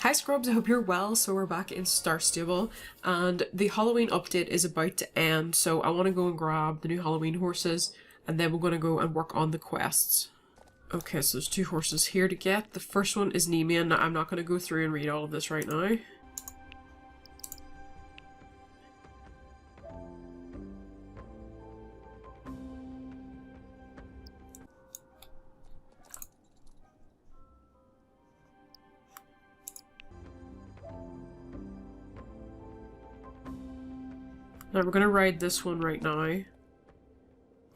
Hi Scrubs, I hope you're well. So we're back in Star Stable and the Halloween update is about to end, so I want to go and grab the new Halloween horses and then we're going to go and work on the quests. Okay, so there's two horses here to get. The first one is Nemean. I'm not going to go through and read all of this right now. Now we're going to ride this one right now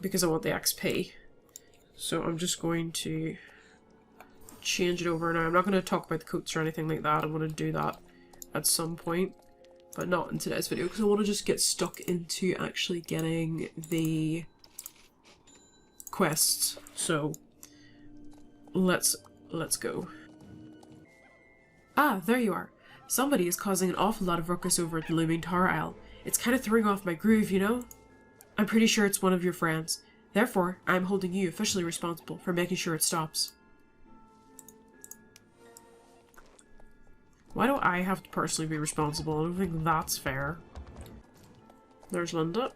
because I want the XP. So I'm just going to change it over now. I'm not going to talk about the coats or anything like that. I'm going to do that at some point, but not in today's video because I want to just get stuck into actually getting the quests. So let's go. Ah, there you are. Somebody is causing an awful lot of ruckus over at the Looming Tower Isle. It's kind of throwing off my groove, you know? I'm pretty sure it's one of your friends. Therefore, I'm holding you officially responsible for making sure it stops. Why do I have to personally be responsible? I don't think that's fair. There's Linda.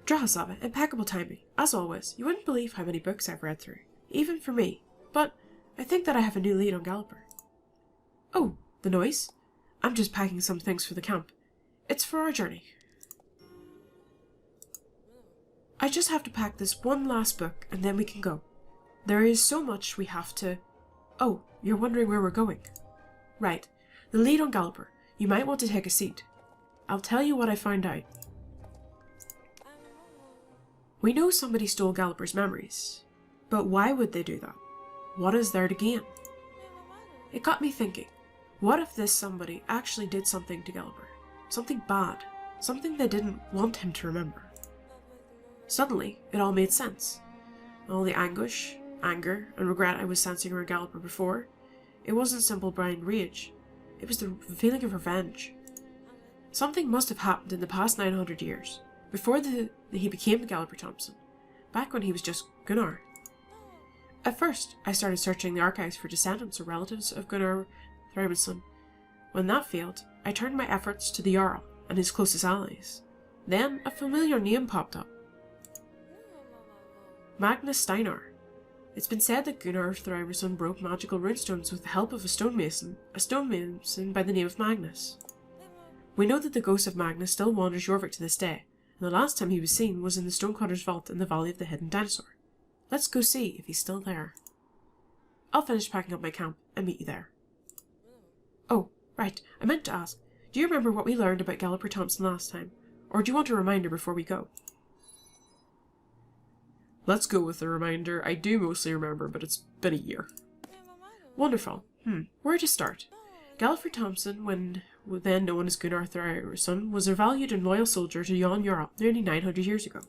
Drahoslava, impeccable timing. As always, you wouldn't believe how many books I've read through. Even for me. But I think that I have a new lead on Galloper. Oh, the noise? I'm just packing some things for the camp. It's for our journey. I just have to pack this one last book and then we can go. There is so much we have to... Oh, you're wondering where we're going. Right. The lead on Galloper. You might want to take a seat. I'll tell you what I found out. We know somebody stole Galloper's memories. But why would they do that? What is there to gain? It got me thinking. What if this somebody actually did something to Galloper? Something bad. Something they didn't want him to remember. Suddenly, it all made sense. All the anguish, anger, and regret I was sensing around Galloper before, it wasn't simple blind rage. It was the feeling of revenge. Something must have happened in the past 900 years, before he became the Galloper Thompson, back when he was just Gunnar. At first, I started searching the archives for descendants or relatives of Gunnar Thrymason. When that failed, I turned my efforts to the Jarl and his closest allies. Then a familiar name popped up. Magnus Steiner. It's been said that Gunnar Thrymason broke magical runestones with the help of a stonemason by the name of Magnus. We know that the ghost of Magnus still wanders Jorvik to this day, and the last time he was seen was in the Stonecutter's vault in the Valley of the Hidden Dinosaur. Let's go see if he's still there. I'll finish packing up my camp and meet you there. Oh, right, I meant to ask, do you remember what we learned about Galloper Thompson last time? Or do you want a reminder before we go? Let's go with the reminder. I do mostly remember, but it's been a year. Wonderful. Where to start? Galloper Thompson, when then known as Gunnar Thrymason, was a valued and loyal soldier to Jan Jarl nearly 900 years ago.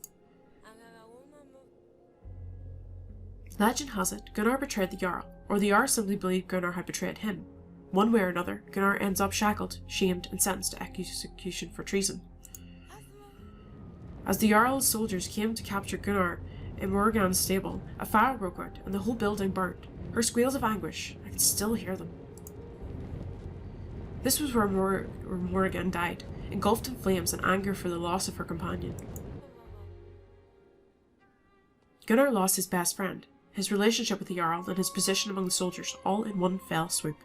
Legend has it, Gunnar betrayed the Jarl, or the Jarl simply believed Gunnar had betrayed him. One way or another, Gunnar ends up shackled, shamed, and sentenced to execution for treason. As the Jarl's soldiers came to capture Gunnar in Morrigan's stable, a fire broke out and the whole building burnt. Her squeals of anguish, I can still hear them. This was where Morrigan died, engulfed in flames and anger for the loss of her companion. Gunnar lost his best friend, his relationship with the Jarl, and his position among the soldiers, all in one fell swoop.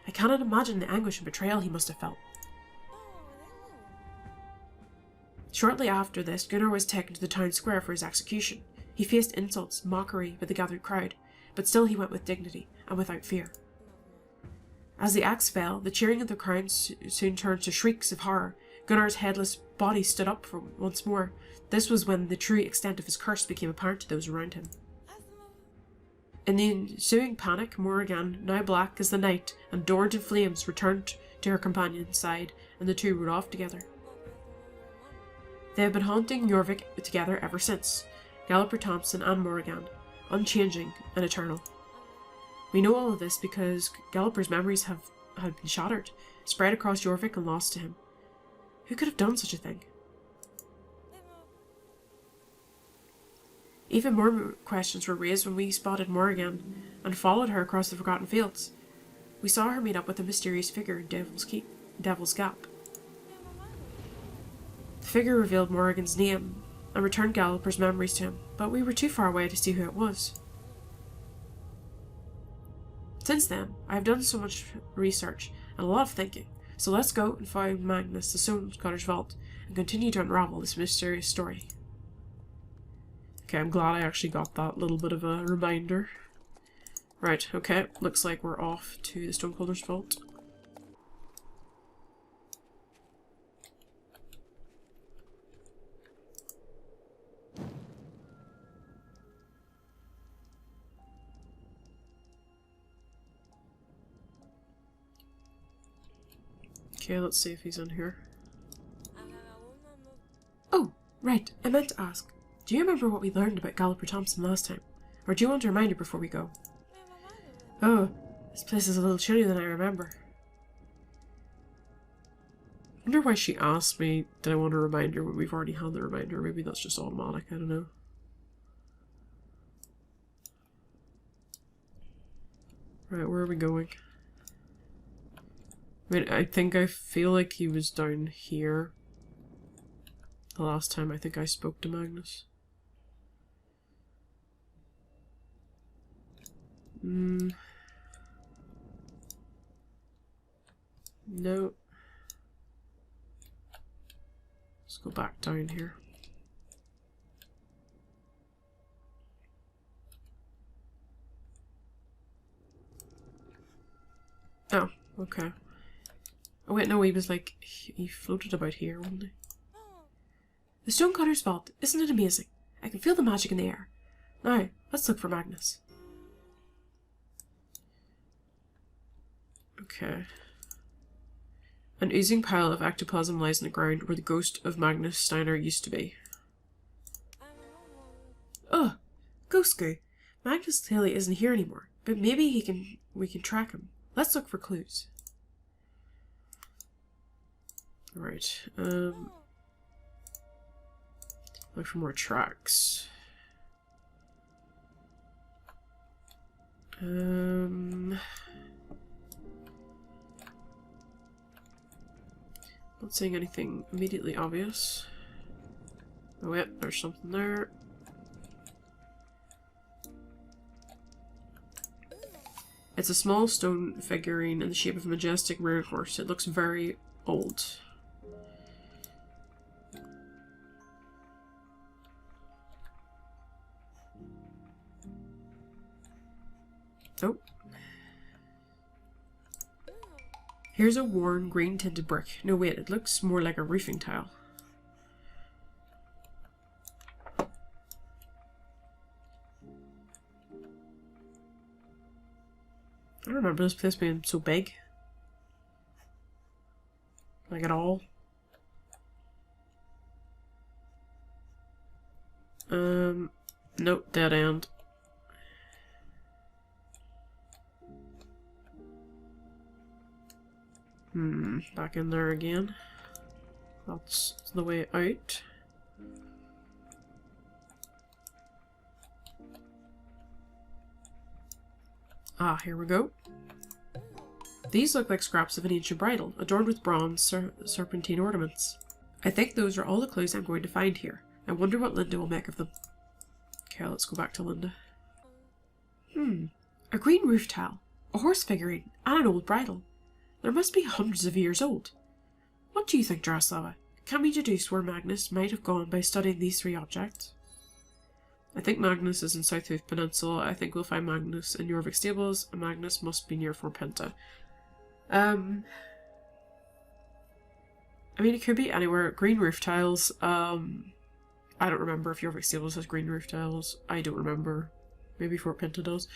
I cannot imagine the anguish and betrayal he must have felt. Shortly after this, Gunnar was taken to the town square for his execution. He faced insults, mockery by the gathered crowd, but still he went with dignity and without fear. As the axe fell, the cheering of the crowd soon turned to shrieks of horror. Gunnar's headless body stood up once more. This was when the true extent of his curse became apparent to those around him. In the ensuing panic, Morrigan, now black as the night and adorned in flames, returned to her companion's side, and the two rode off together. They have been haunting Jorvik together ever since, Galloper Thompson and Morrigan, unchanging and eternal. We know all of this because Galloper's memories had been shattered, spread across Jorvik and lost to him. Who could have done such a thing? Even more questions were raised when we spotted Morrigan and followed her across the Forgotten Fields. We saw her meet up with a mysterious figure in Devil's Gap. The figure revealed Morrigan's name and returned Galloper's memories to him, but we were too far away to see who it was. Since then, I have done so much research and a lot of thinking, so let's go and find Magnus, the Stonecutter's vault, and continue to unravel this mysterious story. Okay, I'm glad I actually got that little bit of a reminder. Right, okay, looks like we're off to the Stonecutter's vault. Okay, let's see if he's in here. Oh, right, I meant to ask. Do you remember what we learned about Galloper Thompson last time? Or do you want a reminder before we go? Oh, this place is a little chillier than I remember. I wonder why she asked me, did I want a reminder when we've already had the reminder? Maybe that's just automatic, I don't know. Right, where are we going? I mean, I feel like he was down here the last time I think I spoke to Magnus. No. Let's go back down here. Oh, okay. Oh wait, no, he was like, he floated about here, wasn't he? The Stonecutter's vault, isn't it amazing? I can feel the magic in the air. Now, let's look for Magnus. Okay. An oozing pile of ectoplasm lies in the ground where the ghost of Magnus Steiner used to be. Ugh! Ghost goo! Magnus clearly isn't here anymore, but maybe we can track him. Let's look for clues. Right, look for more tracks. Not seeing anything immediately obvious. Oh yeah, there's something there. It's a small stone figurine in the shape of a majestic rare horse. It looks very old. Oh. Here's a worn, green-tinted brick. No, wait, it looks more like a roofing tile. I don't remember this place being so big. Like, at all. Nope, dead end. Back in there again. That's the way out. Ah, here we go. These look like scraps of an ancient bridle, adorned with bronze serpentine ornaments. I think those are all the clues I'm going to find here. I wonder what Linda will make of them. Okay, let's go back to Linda. A green roof tile, a horse figurine, and an old bridle. There must be hundreds of years old. What do you think, Drahoslava? Can we deduce where Magnus might have gone by studying these three objects? I think Magnus is in South Hoof Peninsula. I think we'll find Magnus in Jorvik Stables, and Magnus must be near Fort Pinta. I mean, it could be anywhere. Green roof tiles. I don't remember if Jorvik Stables has green roof tiles. I don't remember. Maybe Fort Pinta does.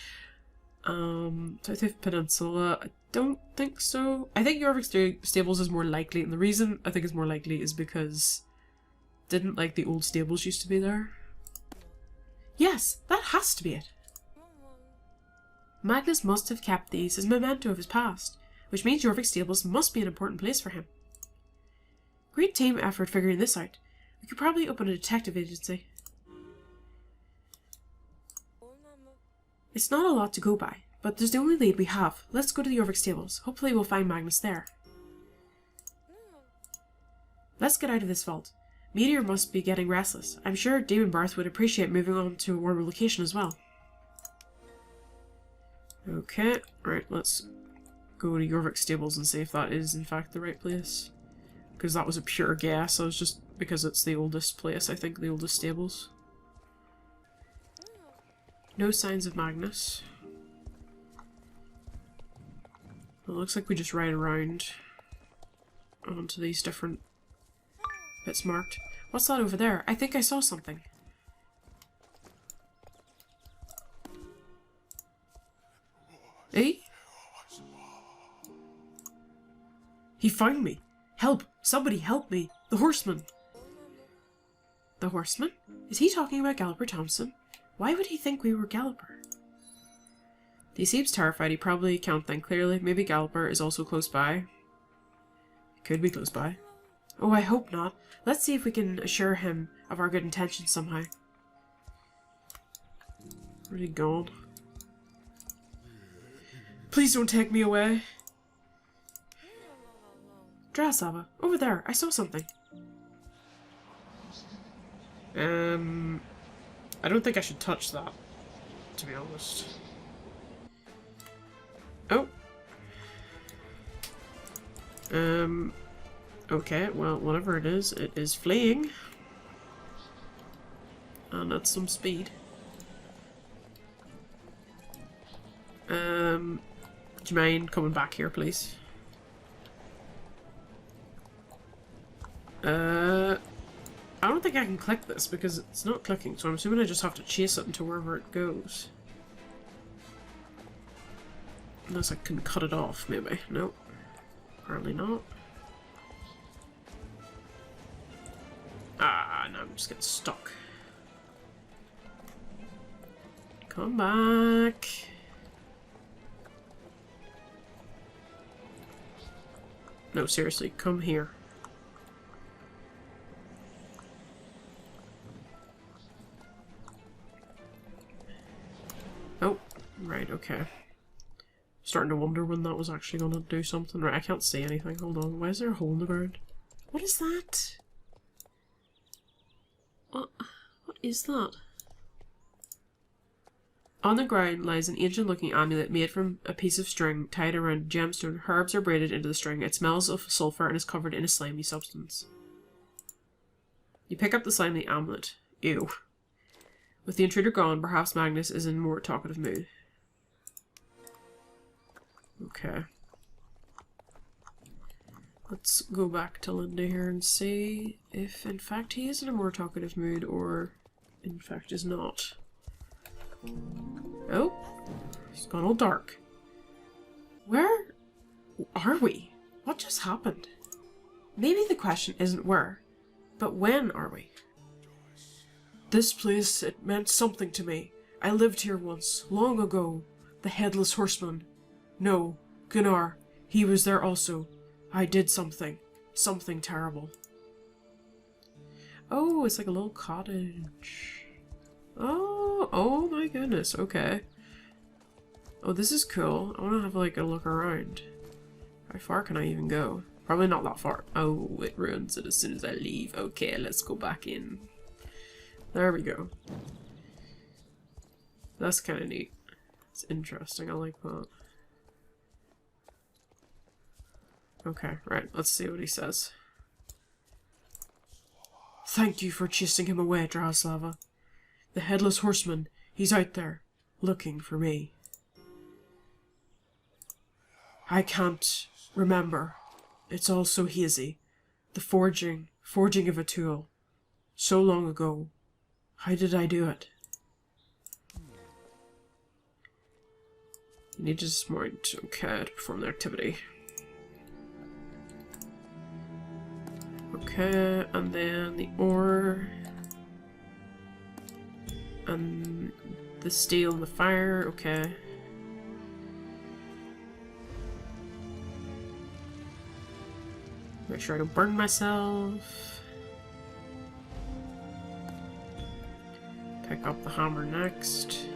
South Hoof Peninsula, I don't think so. I think Jorvik Stables is more likely, and the reason I think it's more likely is because didn't like the old stables used to be there? Yes, that has to be it. Magnus must have kept these as a memento of his past, which means Jorvik Stables must be an important place for him. Great team effort figuring this out. We could probably open a detective agency. It's not a lot to go by, but there's the only lead we have. Let's go to the Jorvik stables. Hopefully we'll find Magnus there. Let's get out of this vault. Meteor must be getting restless. I'm sure Demon Barth would appreciate moving on to a warmer location as well. Okay, right, let's go to Jorvik stables and see if that is in fact the right place. Because that was a pure guess. I was just because it's the oldest place, I think, the oldest stables. No signs of Magnus. Well, it looks like we just ride around onto these different bits marked. What's that over there? I think I saw something. Eh? He found me. Help! Somebody help me! The horseman! The horseman? Is he talking about Galloper Thompson? Why would he think we were Galloper? He seems terrified. He probably can't think clearly. Maybe Galloper is also close by. Could be close by. Oh, I hope not. Let's see if we can assure him of our good intentions somehow. Where's he gone? Please don't take me away. Drahoslava, over there. I saw something. I don't think I should touch that, to be honest. Oh. Okay, well, whatever it is fleeing. And at some speed. Do you mind coming back here, please? I don't think I can click this because it's not clicking, so I'm assuming I just have to chase it into wherever it goes. Unless I can cut it off, maybe. Nope. Apparently not. Ah, no, I'm just getting stuck. Come back. No, seriously, come here. Oh, right, okay. Starting to wonder when that was actually going to do something. Right, I can't see anything. Hold on. Why is there a hole in the ground? What is that? What is that? On the ground lies an ancient-looking amulet made from a piece of string tied around a gemstone. Herbs are braided into the string. It smells of sulfur and is covered in a slimy substance. You pick up the slimy amulet. Ew. With the intruder gone, perhaps Magnus is in more talkative mood. Okay. Let's go back to Linda here and see if in fact he is in a more talkative mood or in fact is not. Oh, it's gone all dark. Where are we? What just happened? Maybe the question isn't where, but when are we? This place, it meant something to me. I lived here once, long ago. The Headless Horseman. No, Gunnar. He was there also. I did something. Something terrible. Oh, it's like a little cottage. Oh my goodness, okay. Oh, this is cool. I want to have like a look around. How far can I even go? Probably not that far. Oh, it ruins it as soon as I leave. Okay, let's go back in. There we go. That's kind of neat. It's interesting, I like that. Okay, right, let's see what he says. Thank you for chasing him away, Drahoslava. The Headless Horseman, he's out there, looking for me. I can't remember. It's all so hazy. The forging of a tool. So long ago. How did I do it? You need to dismount, okay, to perform the activity. Okay, and then the ore. And the steel and the fire, okay. Make sure I don't burn myself. Pick up the hammer next.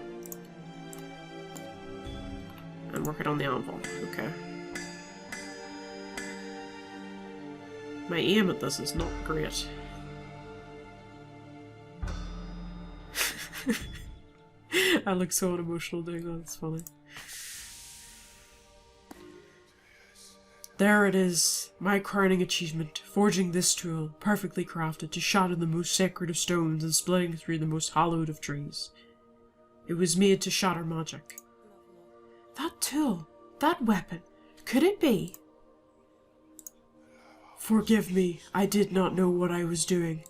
And work it on the anvil. Okay. My aim at this is not great. I look so unemotional doing that, it's funny. There it is, my crowning achievement, forging this tool, perfectly crafted to shatter the most sacred of stones and splitting through the most hallowed of trees. It was made to shatter magic. That tool, that weapon, could it be? Forgive me, I did not know what I was doing.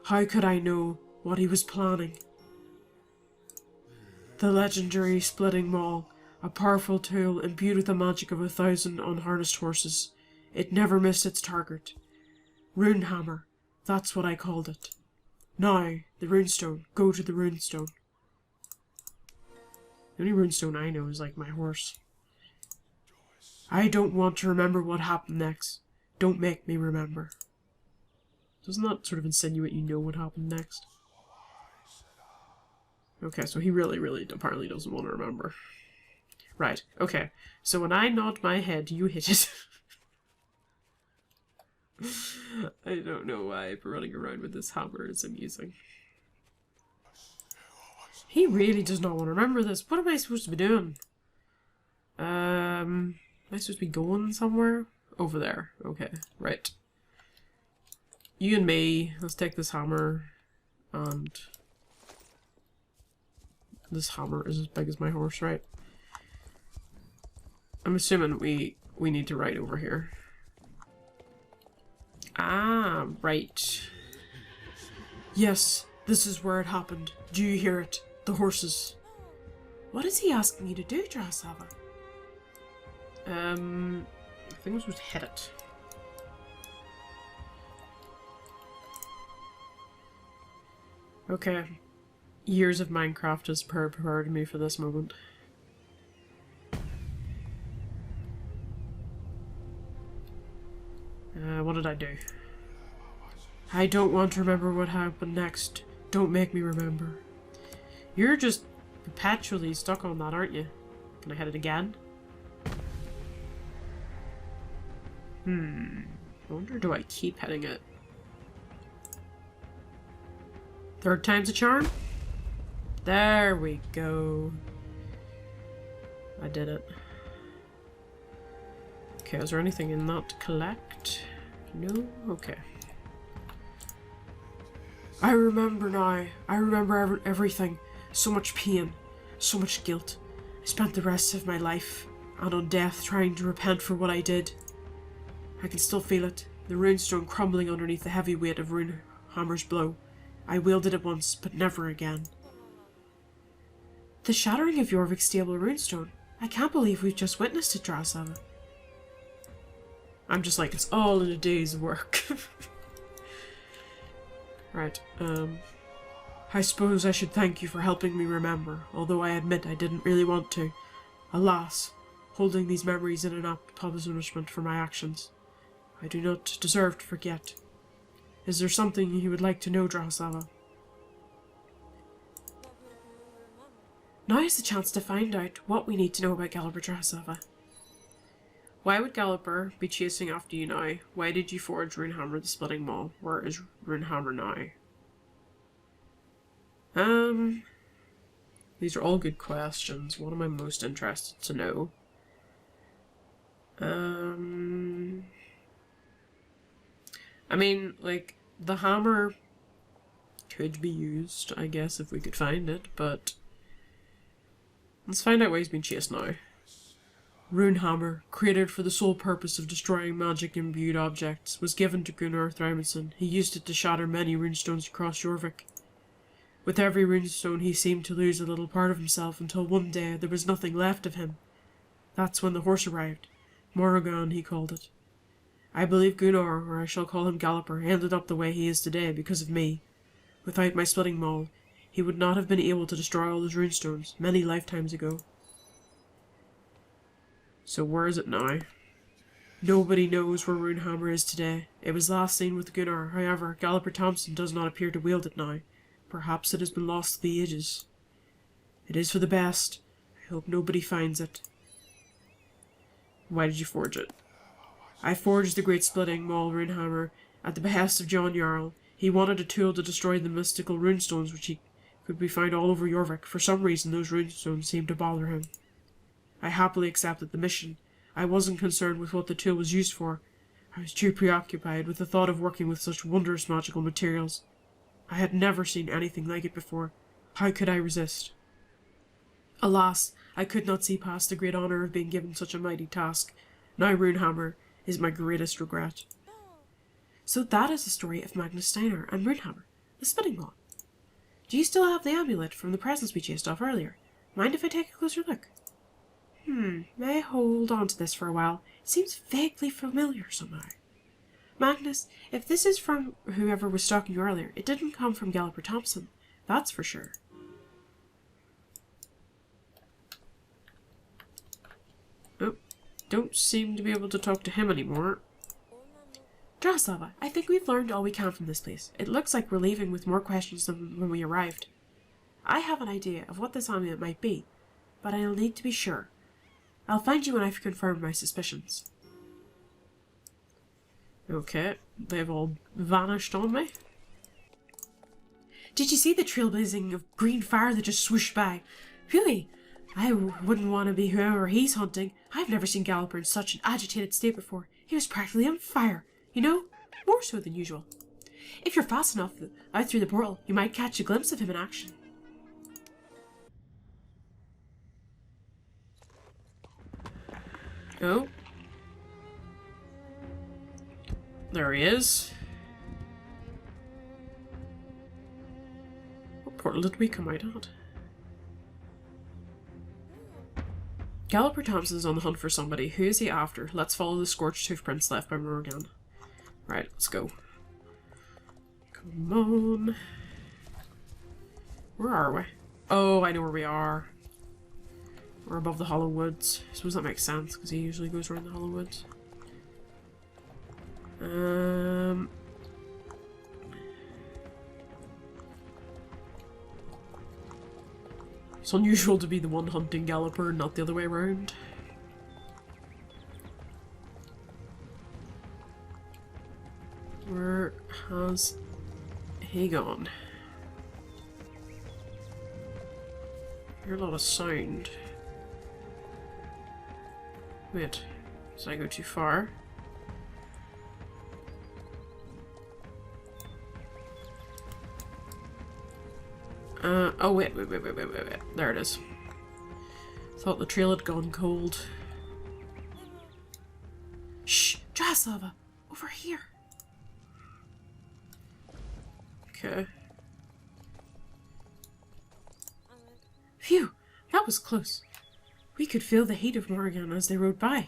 How could I know what he was planning? The legendary splitting maul, a powerful tool imbued with the magic of 1,000 unharnessed horses. It never missed its target. Rune Hammer, that's what I called it. Now, the runestone, go to the runestone. The only runestone I know is like my horse. I don't want to remember what happened next. Don't make me remember. Doesn't that sort of insinuate you know what happened next? Okay, so he really apparently doesn't want to remember. Right, okay. So when I nod my head, you hit it. I don't know why, but running around with this hammer is amusing. He really does not want to remember this. What am I supposed to be doing? Am I supposed to be going somewhere? Over there. Okay, right. You and me, let's take this hammer, and this hammer is as big as my horse, right? I'm assuming we need to ride over here. Ah, right. Yes, this is where it happened. Do you hear it? The horses. What is he asking you to do, Drahoslava? I think we're supposed to hit it. Okay. Years of Minecraft has prepared me for this moment. What did I do? I don't want to remember what happened next. Don't make me remember. You're just perpetually stuck on that, aren't you? Can I hit it again? I wonder, do I keep hitting it? Third time's a charm? There we go. I did it. Okay, is there anything in that to collect? No? Okay. I remember now. I remember everything. So much pain. So much guilt. I spent the rest of my life and on death trying to repent for what I did. I can still feel it. The runestone crumbling underneath the heavy weight of Rune Hammer's blow. I wielded it once, but never again. The shattering of Jorvik's stable runestone. I can't believe we've just witnessed it, Drahoslava. I'm just like, it's all in a day's work. Right, I suppose I should thank you for helping me remember, although I admit I didn't really want to. Alas, holding these memories in an apt punishment for my actions. I do not deserve to forget. Is there something you would like to know, Drahoslava? Now is the chance to find out what we need to know about Galloper, Drahoslava. Why would Galloper be chasing after you now? Why did you forge Rune Hammer the Splitting Maul? Where is Rune Hammer now? These are all good questions. What am I most interested to know? I mean, like, the hammer could be used, I guess, if we could find it, but let's find out why he's being chased now. Rune Hammer, created for the sole purpose of destroying magic-imbued objects, was given to Gunnar Thrymundsson. He used it to shatter many runestones across Jorvik. With every runestone he seemed to lose a little part of himself until one day there was nothing left of him. That's when the horse arrived. Morrigan, he called it. I believe Gunnar, or I shall call him Galloper, ended up the way he is today because of me. Without my splitting maul, he would not have been able to destroy all those runestones many lifetimes ago. So where is it now? Nobody knows where Rune Hammer is today. It was last seen with Gunnar. However, Galloper Thompson does not appear to wield it now. Perhaps it has been lost to the ages. It is for the best. I hope nobody finds it. Why did you forge it? I forged the Great Splitting Maul Rune Hammer at the behest of John Jarl. He wanted a tool to destroy the mystical runestones which could be found all over Jorvik. For some reason, those runestones seemed to bother him. I happily accepted the mission. I wasn't concerned with what the tool was used for. I was too preoccupied with the thought of working with such wondrous magical materials. I had never seen anything like it before. How could I resist? Alas, I could not see past the great honour of being given such a mighty task. Now Rune Hammer is my greatest regret. So that is the story of Magnus Steiner and Rune Hammer, the spinning ball. Do you still have the amulet from the presents we chased off earlier? Mind if I take a closer look? May I hold on to this for a while? It seems vaguely familiar somehow. Magnus, if this is from whoever was stalking you earlier, it didn't come from Galloper Thompson. That's for sure. Oh, don't seem to be able to talk to him anymore. Drahoslava, I think we've learned all we can from this place. It looks like we're leaving with more questions than when we arrived. I have an idea of what this amulet might be, but I'll need to be sure. I'll find you when I've confirmed my suspicions. Okay, they've all vanished on me. Did you see the trailblazing of green fire that just swooshed by? Really, I wouldn't want to be whoever he's hunting. I've never seen Galloper in such an agitated state before. He was practically on fire, you know, more so than usual. If you're fast enough out through the portal, you might catch a glimpse of him in action. Oh. There he is. What portal did we come out at? Galloper Thompson's on the hunt for somebody. Who is he after? Let's follow the scorched hoofprints left by Morgan. Right, let's go. Come on. Where are we? Oh, I know where we are. We're above the Hollow Woods. I suppose that makes sense, because he usually goes around the Hollow Woods. It's unusual to be the one hunting Galloper, not the other way around. Where has he gone? I hear a lot of sound. Wait, did I go too far? Oh wait. There it is. Thought the trail had gone cold. Shh! Drahoslava! Over here! Okay. Phew! That was close. We could feel the heat of Morgan as they rode by.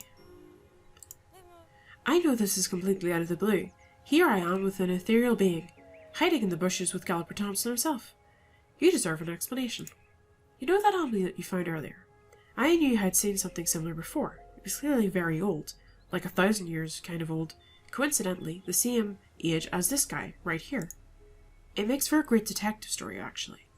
I know this is completely out of the blue. Here I am with an ethereal being, hiding in the bushes with Galloper Thompson himself. You deserve an explanation. You know that amulet you found earlier? I knew I'd seen something similar before. It was clearly very old, like 1,000 years kind of old. Coincidentally, the same age as this guy, right here. It makes for a great detective story, actually.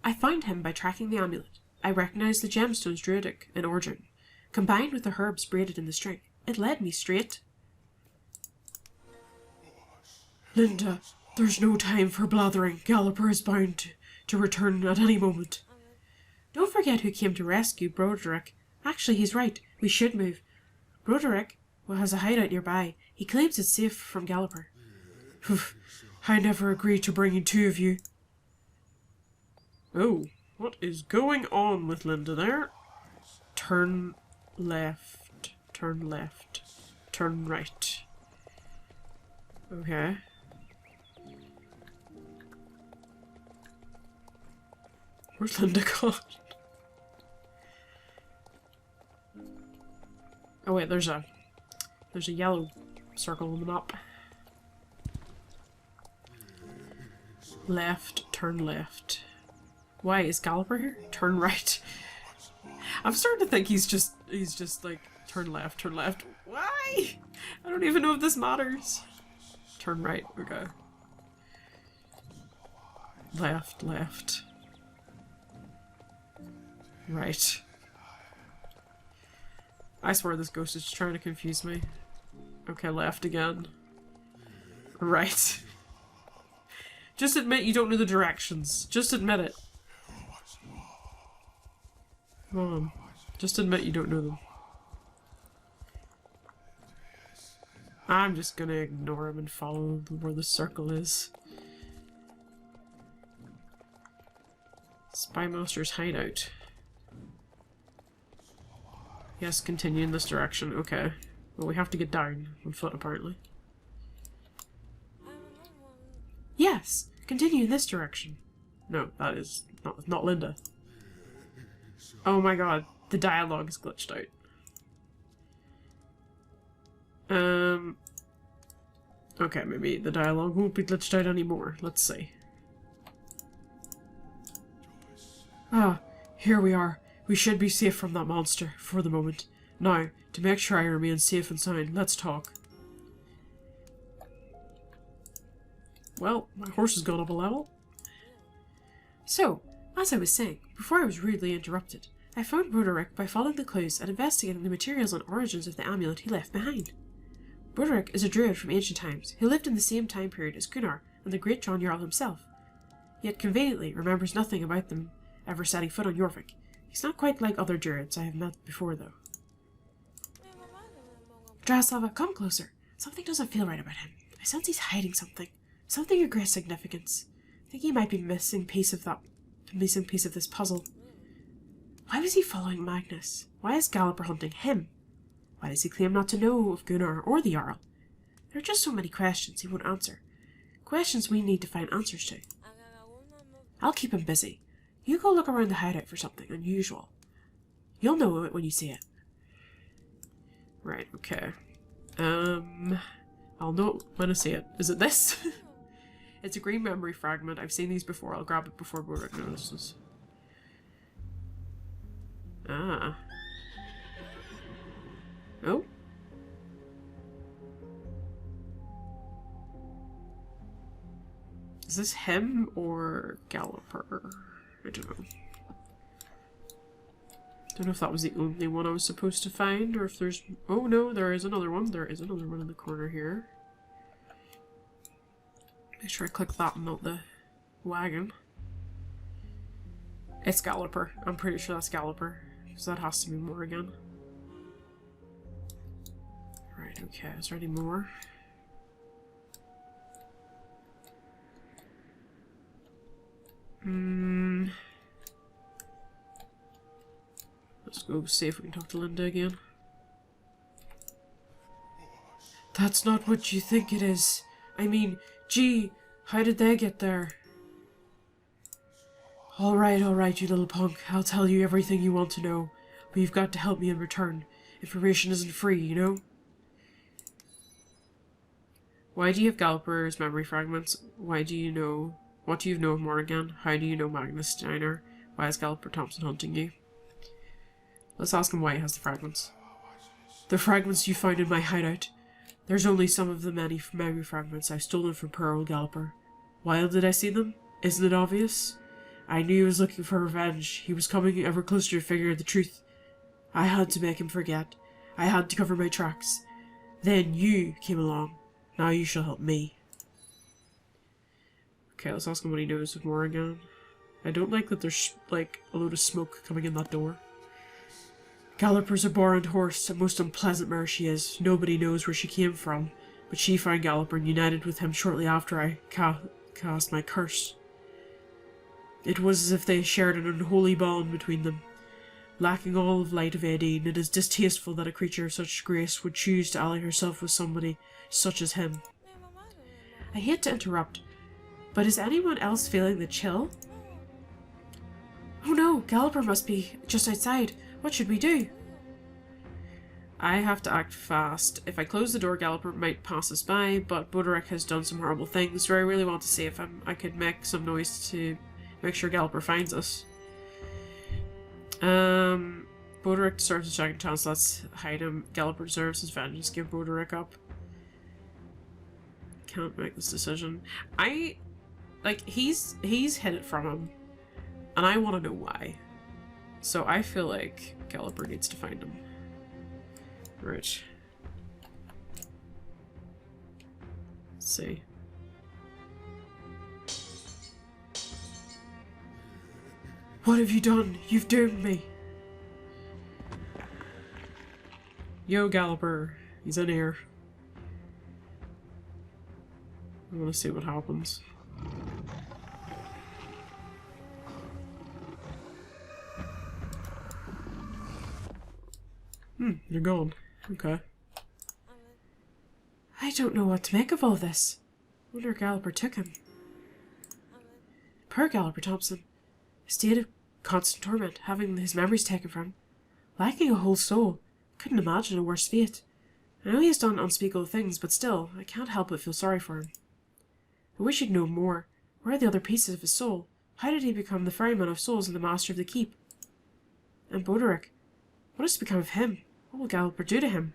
I found him by tracking the amulet. I recognized the gemstones druidic in origin. Combined with the herbs braided in the string, it led me straight. Linda, there's no time for blathering. Galloper is bound to return at any moment. Don't forget who came to rescue Broderick. Actually, he's right. We should move. Broderick has a hideout nearby. He claims it's safe from Galloper. I never agreed to bringing two of you. Oh, what is going on with Linda there? Turn left. Turn left. Turn right. Okay. Where's Linda gone? Oh wait, there's a yellow circle on the map. Left, turn left. Why is Galloper here? Turn right. I'm starting to think he's just like turn left, turn left. Why? I don't even know if this matters. Turn right, okay. Left, left. Right. I swear this ghost is just trying to confuse me. Okay, left again. Right. Just admit you don't know the directions. Just admit it. Come on. Just admit you don't know them. I'm just gonna ignore him and follow where the circle is. Spymaster's hideout. Yes, continue in this direction. Okay. Well, we have to get down on foot, apparently. Yes, continue in this direction. No, that is not Linda. Oh my god, the dialogue is glitched out. Okay, maybe the dialogue won't be glitched out anymore. Let's see. Ah, here we are. We should be safe from that monster, for the moment. Now, to make sure I remain safe and sound, let's talk. Well, my horse has gone up a level. So, as I was saying, before I was rudely interrupted, I found Broderick by following the clues and investigating the materials and origins of the amulet he left behind. Broderick is a druid from ancient times who lived in the same time period as Gunnar and the great John Jarl himself, yet conveniently remembers nothing about them ever setting foot on Jorvik. He's not quite like other druids I have met before, though. Drahoslava, come closer. Something doesn't feel right about him. I sense he's hiding something. Something of great significance. I think he might be missing piece of this puzzle. Why was he following Magnus? Why is Galloper hunting him? Why does he claim not to know of Gunnar or the Jarl? There are just so many questions he won't answer. Questions we need to find answers to. I'll keep him busy. You go look around the hideout for something unusual. You'll know it when you see it. Right, okay. I'll know when I see it. Is it this? It's a green memory fragment. I've seen these before. I'll grab it before Broderick notices. Ah. Oh. Is this him or Galloper? I don't know. Don't know if that was the only one I was supposed to find, or if there's... Oh no, there is another one. There is another one in the corner here. Make sure I click that and not the wagon. It's Galloper. I'm pretty sure that's Galloper. Because that has to be more again. Right, okay. Is there any more? Let's go see if we can talk to Linda again. That's not what you think it is. I mean, gee, how did they get there? Alright, you little punk. I'll tell you everything you want to know. But you've got to help me in return. Information isn't free, you know? Why do you have Galloper's memory fragments? Why do you know... What do you know of Morrigan? How do you know Magnus Steiner? Why is Galloper Thompson hunting you? Let's ask him why he has the fragments. The fragments you found in my hideout. There's only some of the many memory fragments I've stolen from poor old Galloper. Why did I see them? Isn't it obvious? I knew he was looking for revenge. He was coming ever closer to figure out the truth. I had to make him forget. I had to cover my tracks. Then you came along. Now you shall help me. Okay, let's ask him what he knows of Morrigan. I don't like that there's, like, a load of smoke coming in that door. Galloper's a borrowed horse, a most unpleasant mare she is. Nobody knows where she came from, but she found Galloper and united with him shortly after I cast my curse. It was as if they shared an unholy bond between them. Lacking all of light of Aideen, it is distasteful that a creature of such grace would choose to ally herself with somebody such as him. I hate to interrupt, but is anyone else feeling the chill? Oh no, Galloper must be just outside. What should we do? I have to act fast. If I close the door, Galloper might pass us by, but Broderick has done some horrible things, so I really want to save him. I could make some noise to make sure Galloper finds us. Broderick deserves a second chance. Let's hide him. Galloper deserves his vengeance. Give Broderick up. Can't make this decision. He's hid it from him, and I want to know why. So I feel like Galloper needs to find him. Right. Let's see. What have you done? You've doomed me. Yo, Galloper. He's in here. I want to see what happens. You're gone. Okay. I don't know what to make of all this. Wonder Galloper took him. Poor Galloper Thompson. A state of constant torment, having his memories taken from him. Lacking a whole soul. Couldn't imagine a worse fate. I know he has done unspeakable things, but still, I can't help but feel sorry for him. I wish he'd known more. Where are the other pieces of his soul? How did he become the ferryman of souls and the master of the keep? And Broderick? What has become of him? What will Galloper do to him?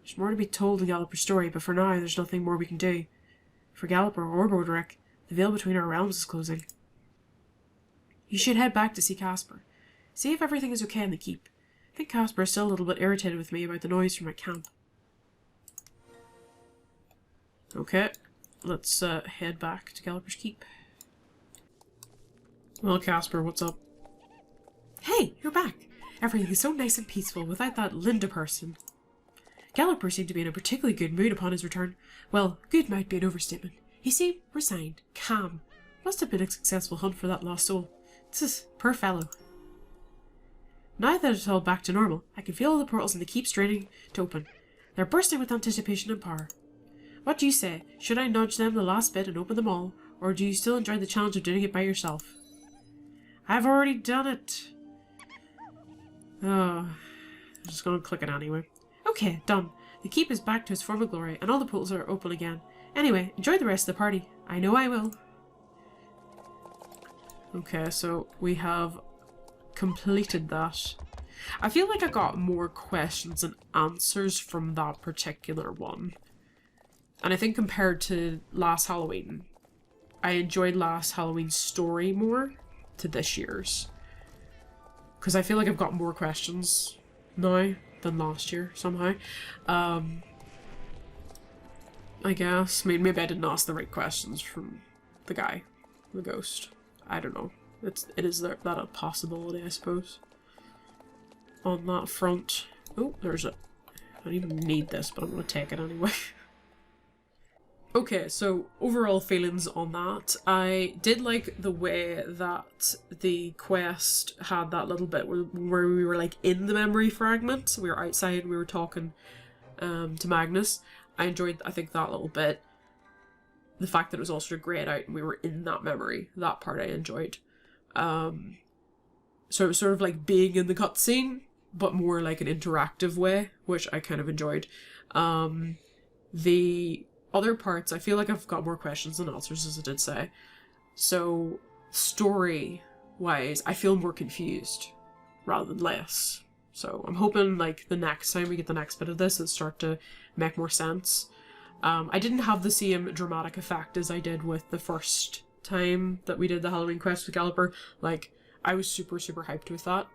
There's more to be told in Galloper's story, but for now there's nothing more we can do. For Galloper or Broderick, the veil between our realms is closing. You should head back to see Casper. See if everything is okay in the keep. I think Casper is still a little bit irritated with me about the noise from my camp. Okay, let's head back to Galloper's keep. Well, Casper, what's up? Hey, you're back! Everything is so nice and peaceful without that Linda person. Galloper seemed to be in a particularly good mood upon his return. Well, good might be an overstatement. He seemed resigned, calm. Must have been a successful hunt for that lost soul. Poor fellow. Now that it's all back to normal, I can feel all the portals in the keep straining to open. They're bursting with anticipation and power. What do you say? Should I nudge them the last bit and open them all, or do you still enjoy the challenge of doing it by yourself? I've already done it. Oh, I'm just gonna click it anyway. Okay, done. The keep is back to its former glory, and all the portals are open again. Anyway, enjoy the rest of the party. I know I will. Okay, so we have completed that. I feel like I got more questions and answers from that particular one. And I think compared to last Halloween, I enjoyed last Halloween's story more to this year's. Because I feel like I've got more questions now than last year, somehow. I guess. Maybe I didn't ask the right questions from the guy, the ghost. I don't know. It is that a possibility, I suppose. On that front. Oh, there's a... I don't even need this, but I'm going to take it anyway. Okay, so overall feelings on that. I did like the way that the quest had that little bit where we were like in the memory fragment. We were outside and we were talking to Magnus. I enjoyed, I think, that little bit. The fact that it was all sort of grayed out and we were in that memory. That part I enjoyed. So it was sort of like being in the cutscene, but more like an interactive way, which I kind of enjoyed. The other parts, I feel like I've got more questions than answers, as I did say. So, story-wise, I feel more confused rather than less. So I'm hoping, like, the next time we get the next bit of this, it'll start to make more sense. I didn't have the same dramatic effect as I did with the first time that we did the Halloween quest with Galloper. Like, I was super, super hyped with that.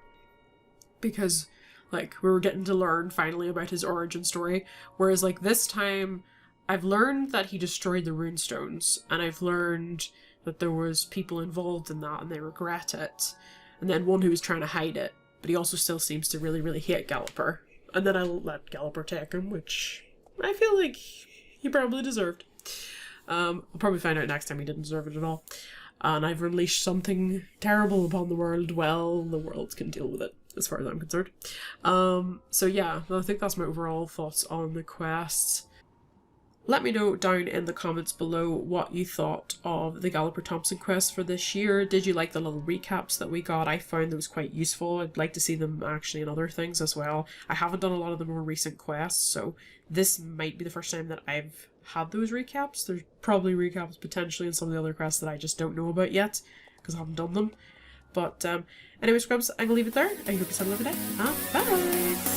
Because, like, we were getting to learn, finally, about his origin story. Whereas, like, this time, I've learned that he destroyed the runestones. And I've learned that there was people involved in that and they regret it. And then one who was trying to hide it. But he also still seems to really, really hate Galloper. And then I let Galloper take him, which I feel like he probably deserved. I'll probably find out next time he didn't deserve it at all. And I've unleashed something terrible upon the world. Well, the world can deal with it, as far as I'm concerned. So yeah, I think that's my overall thoughts on the quests. Let me know down in the comments below what you thought of the Galloper Thompson quest for this year. Did you like the little recaps that we got? I found those quite useful. I'd like to see them actually in other things as well. I haven't done a lot of the more recent quests, so this might be the first time that I've had those recaps. There's probably recaps potentially in some of the other quests that I just don't know about yet, because I haven't done them. But anyway, scrubs, I'm going to leave it there. I hope you have a lovely day. Bye!